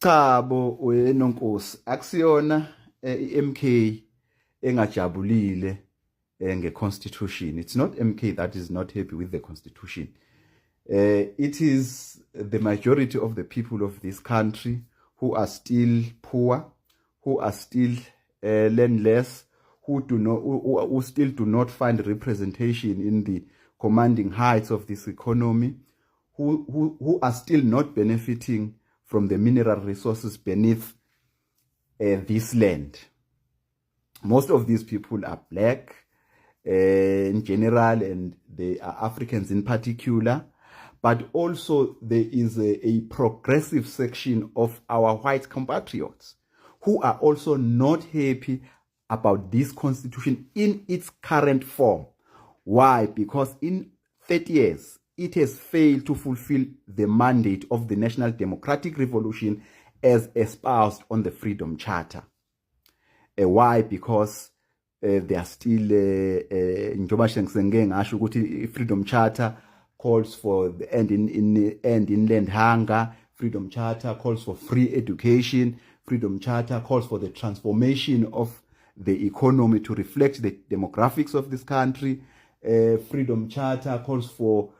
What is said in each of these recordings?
Chabo wenonkosi akusiyona iMK engajabulile ngeconstitution. It's not MK that is not happy with the constitution. It is the majority of the people of this country who are still poor, who are still landless, who still do not find representation in the commanding heights of this economy, who are still not benefiting from the mineral resources beneath this land. Most of these people are black in general, and they are Africans in particular. But also there is a progressive section of our white compatriots who are also not happy about this constitution in its current form. Why? Because in 30 years, it has failed to fulfill the mandate of the National Democratic Revolution as espoused on the Freedom Charter. Why? Because they are still Freedom Charter calls for the end in land hunger. Freedom Charter calls for free education. Freedom Charter calls for the transformation of the economy to reflect the demographics of this country. Freedom Charter calls for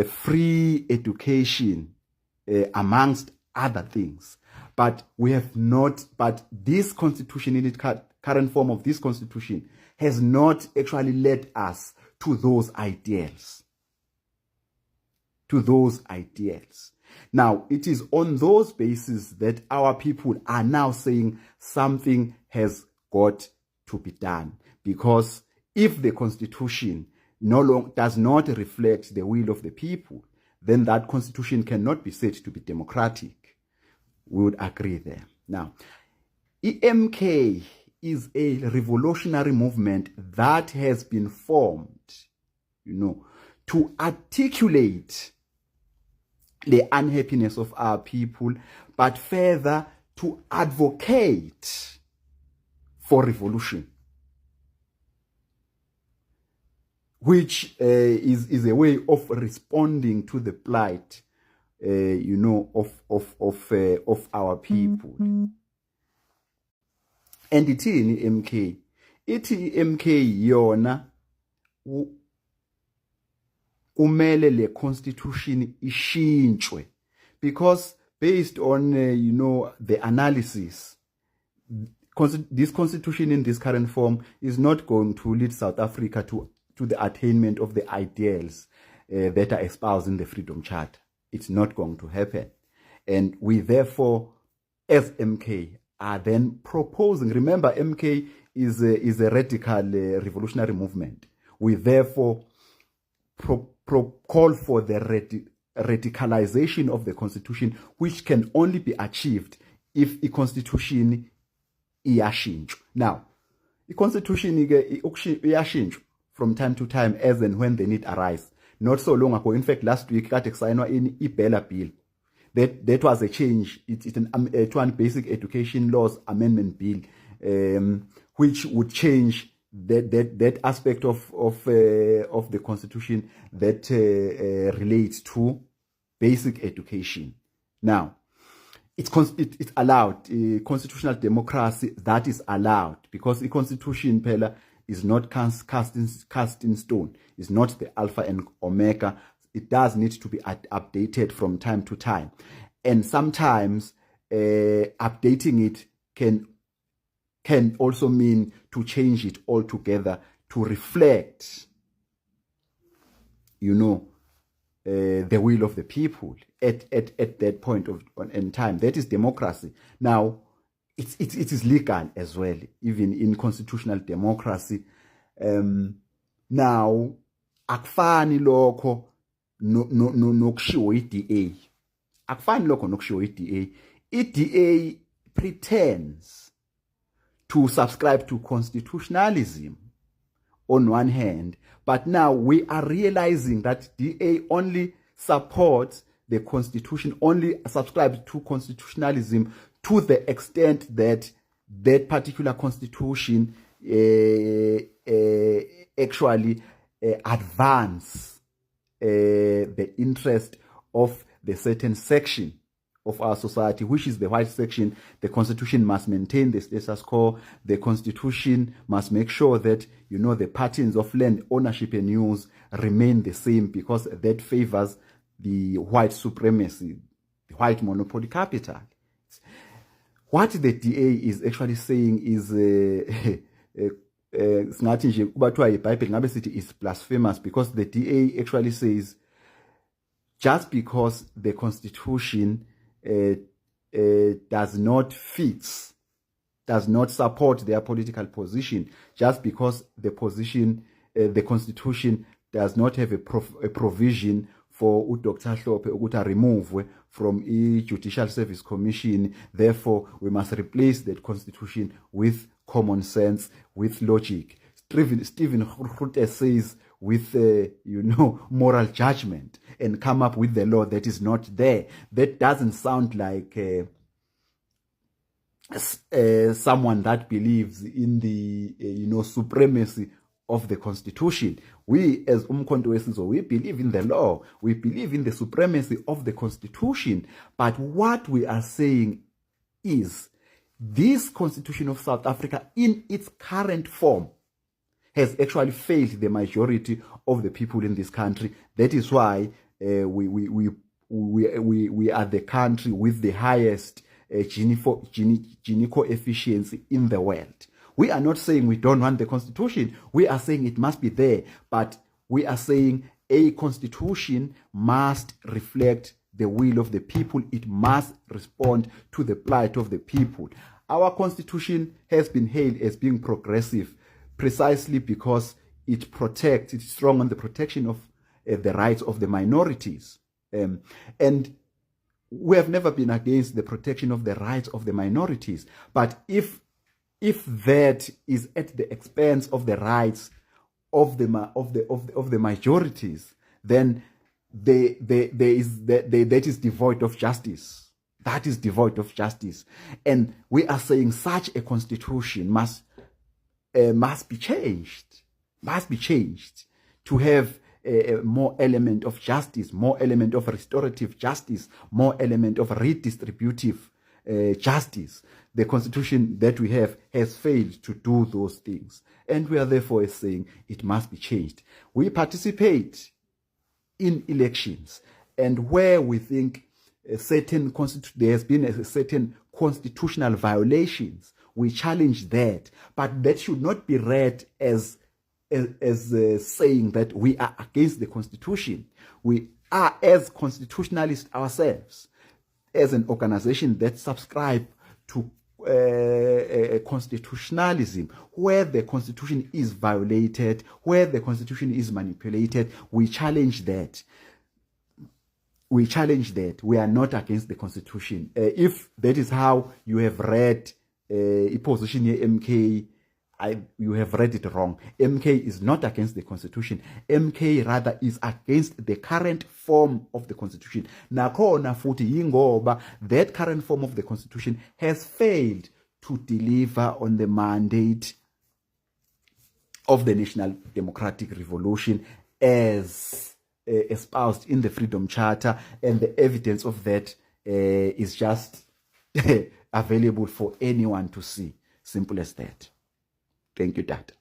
free education, amongst other things. But we have not, but this constitution in its current form of this constitution has not actually led us to those ideals. To those ideals. Now, it is on those bases that our people are now saying something has got to be done. Because if the constitution does not reflect the will of the people, then that constitution cannot be said to be democratic. We would agree there. Now, EMK is a revolutionary movement that has been formed, to articulate the unhappiness of our people, but further to advocate for revolution, which is a way of responding to the plight, of our people. And it in MK. It MK yona kumele le constitution ishintshwe, because based on the analysis, this constitution in this current form is not going to lead South Africa to the attainment of the ideals that are espoused in the Freedom Charter. It's not going to happen. And we therefore, as MK, are then proposing, remember MK is a radical revolutionary movement. We therefore call for the radicalization of the constitution, which can only be achieved if a constitution iyashintsha. Now, the constitution iyashintsha from time to time as and when the need arises. Not so long ago, in fact, last week, kade kusainwa iBela bill. That was a change. It's one basic education laws amendment bill, which would change that aspect of the constitution that relates to basic education. Now, it's allowed, constitutional democracy that is allowed, because the constitution Pella is not cast in stone. It's not the alpha and omega. It does need to be updated from time to time. And sometimes updating it can also mean to change it altogether to reflect, the will of the people at that point in time. That is democracy. Now, it is legal as well, even in constitutional democracy. Now, akufani lokho nokushiwo iDA. Akufani lokho nokushiwo iDA. iDA pretends to subscribe to constitutionalism on one hand, but now we are realizing that DA only supports the constitution, only subscribes to constitutionalism to the extent that that particular constitution actually advance the interest of the certain section of our society, which is the white section. The Constitution must maintain the status quo. The Constitution must make sure that, the patterns of land ownership and use remain the same, because that favors the white supremacy, the white monopoly capital. What the DA is actually saying is singathi nje kubathiwa iBhayibheli ngabe sithi is blasphemous, because the DA actually says just because the Constitution does not support their political position, just because the Constitution does not have a provision for Dr. Hlophe ukuthi remove from the Judicial Service Commission. Therefore, we must replace that Constitution with common sense, with logic. Stephen Groote says with, moral judgment, and come up with the law that is not there. That doesn't sound like someone that believes in the, supremacy of the Constitution. We, as Umkhonto weSizwe, we believe in the law. We believe in the supremacy of the Constitution. But what we are saying is this Constitution of South Africa, in its current form, has actually failed the majority of the people in this country. That is why we are the country with the highest Gini coefficiency in the world. We are not saying we don't want the Constitution. We are saying it must be there. But we are saying a Constitution must reflect the will of the people. It must respond to the plight of the people. Our Constitution has been hailed as being progressive precisely because it's strong on the protection of the rights of the minorities. And we have never been against the protection of the rights of the minorities. But if that is at the expense of the rights of the majorities, then that is devoid of justice. That is devoid of justice. And we are saying such a Constitution must be changed. Must be changed to have more element of justice, more element of restorative justice, more element of redistributive justice. The Constitution that we have has failed to do those things. And we are therefore saying it must be changed. We participate in elections, and where we think there has been a certain constitutional violations, we challenge that. But that should not be read as saying that we are against the Constitution. We are, as constitutionalists ourselves, as an organization that subscribe to constitutionalism, where the Constitution is violated, where the Constitution is manipulated, we challenge that. We challenge that. We are not against the Constitution. If that is how you have read a position here, MK, you have read it wrong. MK is not against the Constitution. MK rather is against the current form of the Constitution. Nakhona futhi yingoba that current form of the Constitution has failed to deliver on the mandate of the National Democratic Revolution as espoused in the Freedom Charter, and the evidence of that is just available for anyone to see. Simple as that. Thank you, Dad.